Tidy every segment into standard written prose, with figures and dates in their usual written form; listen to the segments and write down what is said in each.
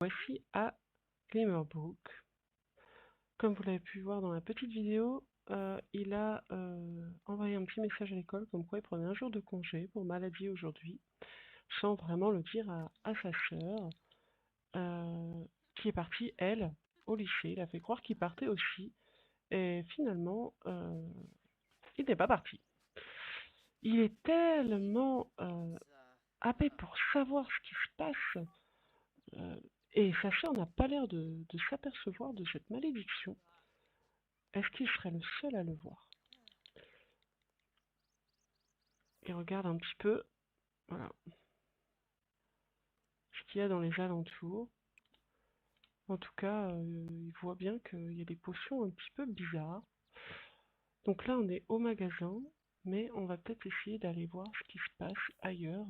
Voici à Glimmerbrook. Comme vous l'avez pu voir dans la petite vidéo, il a envoyé un petit message à l'école comme quoi il prenait un jour de congé pour maladie aujourd'hui, sans vraiment le dire à sa sœur, qui est partie, elle, au lycée. Il a fait croire qu'il partait aussi, et finalement, il n'est pas parti. Il est tellement happé pour savoir ce qui se passe, et sa sœur n'a pas l'air de s'apercevoir de cette malédiction. Est-ce qu'il serait le seul à le voir? Il regarde un petit peu, voilà, ce qu'il y a dans les alentours. En tout cas, il voit bien qu'il y a des potions un petit peu bizarres. Donc là, on est au magasin, mais on va peut-être essayer d'aller voir ce qui se passe ailleurs.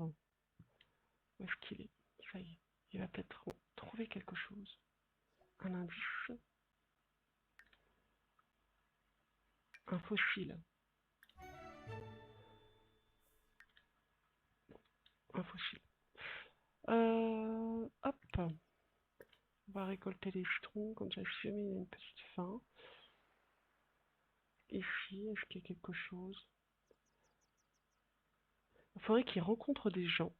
Où est-ce qu'il est? Ça y est, il va peut-être trouver quelque chose. Un indice. Un fossile. Un fossile. Hop. On va récolter les citrons, comme ça, si jamais il y a une petite faim. Ici, est-ce qu'il y a quelque chose? Il faudrait qu'il rencontre des gens.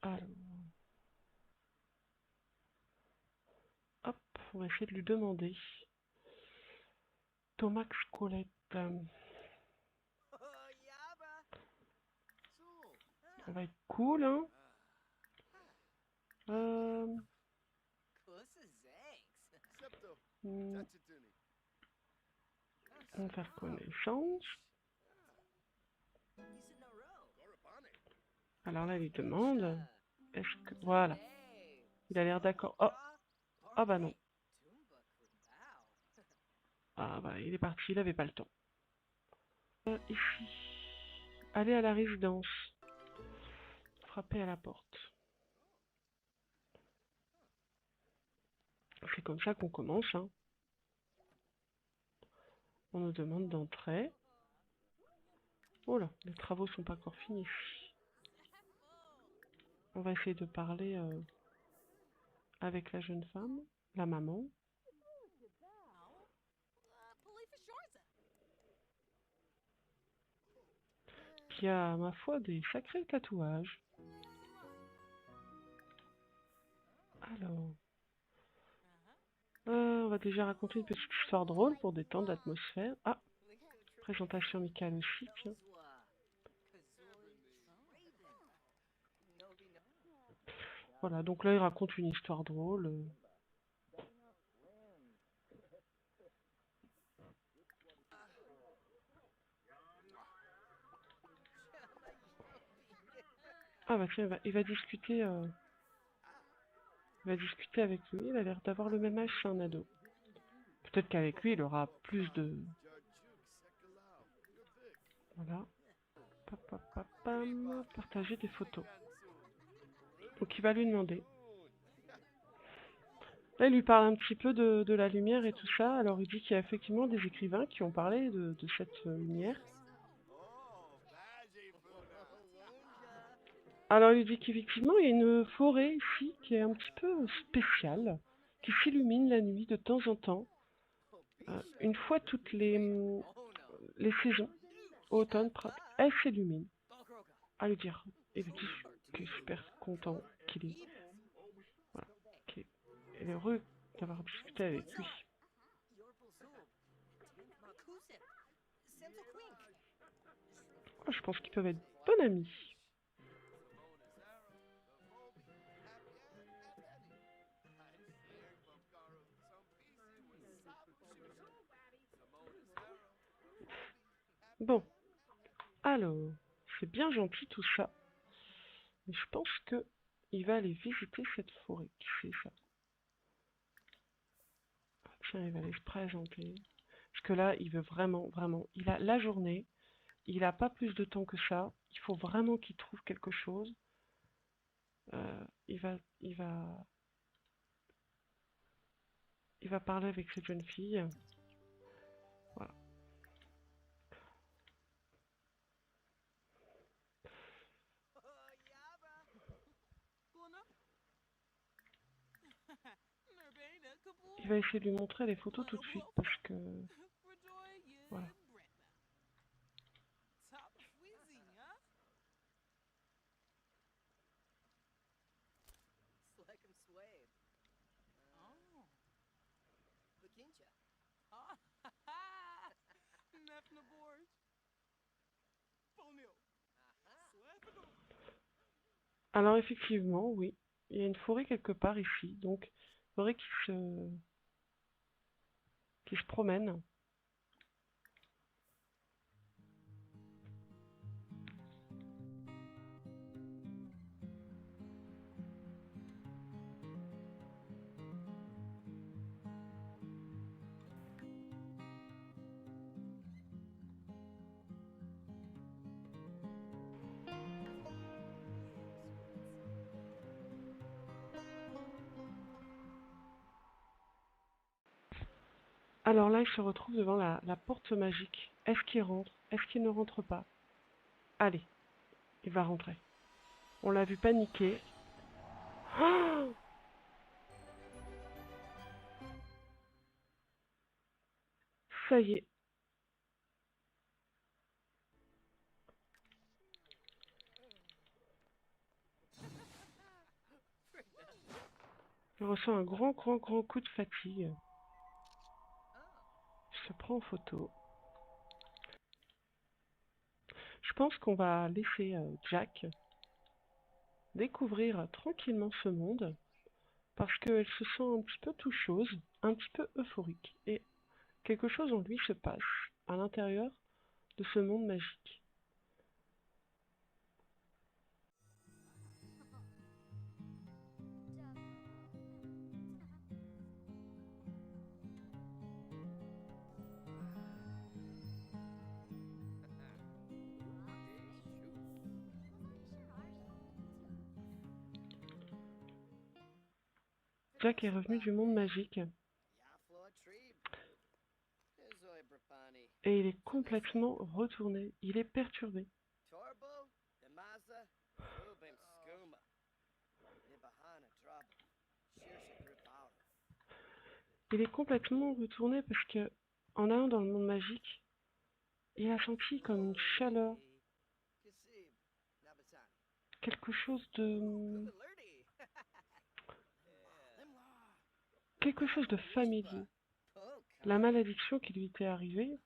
Alors, hop, on va essayer de lui demander. Thomas Scolette. On va être cool, hein. On va faire connaissance. Alors là, il lui demande. Est-ce que... Voilà. Il a l'air d'accord. Oh! Ah bah non. Ah bah, il est parti, il avait pas le temps. Ici. Aller à la résidence. Frapper à la porte. C'est comme ça qu'on commence, hein. On nous demande d'entrer. Oh là, les travaux sont pas encore finis. On va essayer de parler avec la jeune femme, la maman. Qui a, ma foi, des sacrés tatouages. Alors, on va déjà raconter une petite histoire drôle pour détendre l'atmosphère. Ah, présentation amicale aussi, tiens. Voilà, donc là, il raconte une histoire drôle. Ah bah tiens, il va discuter avec lui. Il a l'air d'avoir le même âge, c'est un ado. Peut-être qu'avec lui, il aura plus de... Voilà. Pam, partager des photos. Donc il va lui demander. Là, il lui parle un petit peu de la lumière et tout ça. Alors il dit qu'il y a effectivement des écrivains qui ont parlé de cette lumière. Alors il dit qu'effectivement, il y a une forêt ici qui est un petit peu spéciale, qui s'illumine la nuit de temps en temps. Une fois toutes les saisons, automne, printemps, elle s'illumine. À lui dire, il lui dit qu'il est super content, qu'il est, voilà, qu'il est heureux d'avoir discuté avec lui. Oh, je pense qu'ils peuvent être bons amis. Bon, alors, c'est bien gentil tout ça, mais je pense que il va aller visiter cette forêt. Qui c'est ça? Ah, tiens, il va aller se présenter. Parce que là, il veut vraiment, vraiment. Il a la journée, il n'a pas plus de temps que ça. Il faut vraiment qu'il trouve quelque chose. Il va parler avec cette jeune fille. Voilà. Il va essayer de lui montrer les photos tout de suite parce que... Voilà. Alors effectivement, oui, il y a une forêt quelque part ici, donc il faudrait qu'il se promène. Alors là, il se retrouve devant la porte magique. Est-ce qu'il rentre? Est-ce qu'il ne rentre pas? Allez, il va rentrer. On l'a vu paniquer. Oh, ça y est. Il ressent un grand coup de fatigue. Il se prend en photo. Je pense qu'on va laisser Jack découvrir tranquillement ce monde parce qu'elle se sent un petit peu tout chose, un petit peu euphorique. Et quelque chose en lui se passe à l'intérieur de ce monde magique. Jack est revenu du monde magique et il est complètement retourné. Il est perturbé. Il est complètement retourné parce que, en allant dans le monde magique, il a senti comme une chaleur, quelque chose de... quelque chose de familier. La malédiction qui lui était arrivée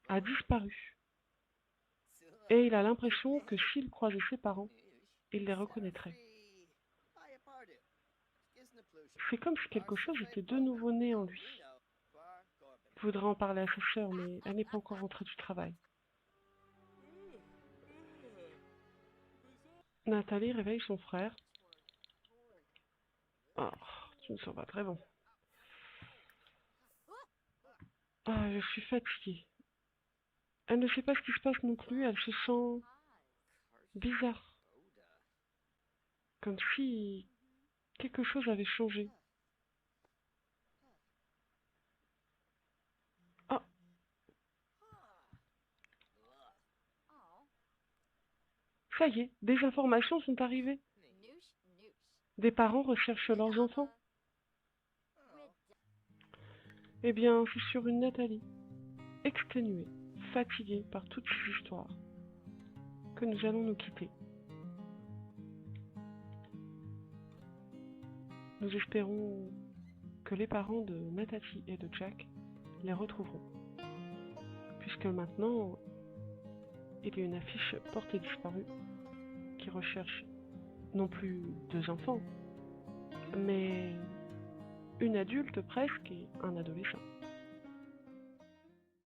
a disparu. Et il a l'impression que s'il croisait ses parents, il les reconnaîtrait. C'est comme si quelque chose était de nouveau né en lui. Il voudrait en parler à sa sœur, mais elle n'est pas encore rentrée du travail. Nathalie réveille son frère. Oh, tu me sens pas très bon. Ah, je suis fatiguée. Elle ne sait pas ce qui se passe non plus, elle se sent bizarre. Comme si quelque chose avait changé. Ah, ça y est, des informations sont arrivées. Des parents recherchent leurs enfants. Eh bien, c'est sur une Nathalie, exténuée, fatiguée par toutes ces histoires, que nous allons nous quitter. Nous espérons que les parents de Nathalie et de Jack les retrouveront. Puisque maintenant, il y a une affiche portée disparue qui recherche non plus 2 enfants, mais une adulte presque et un adolescent.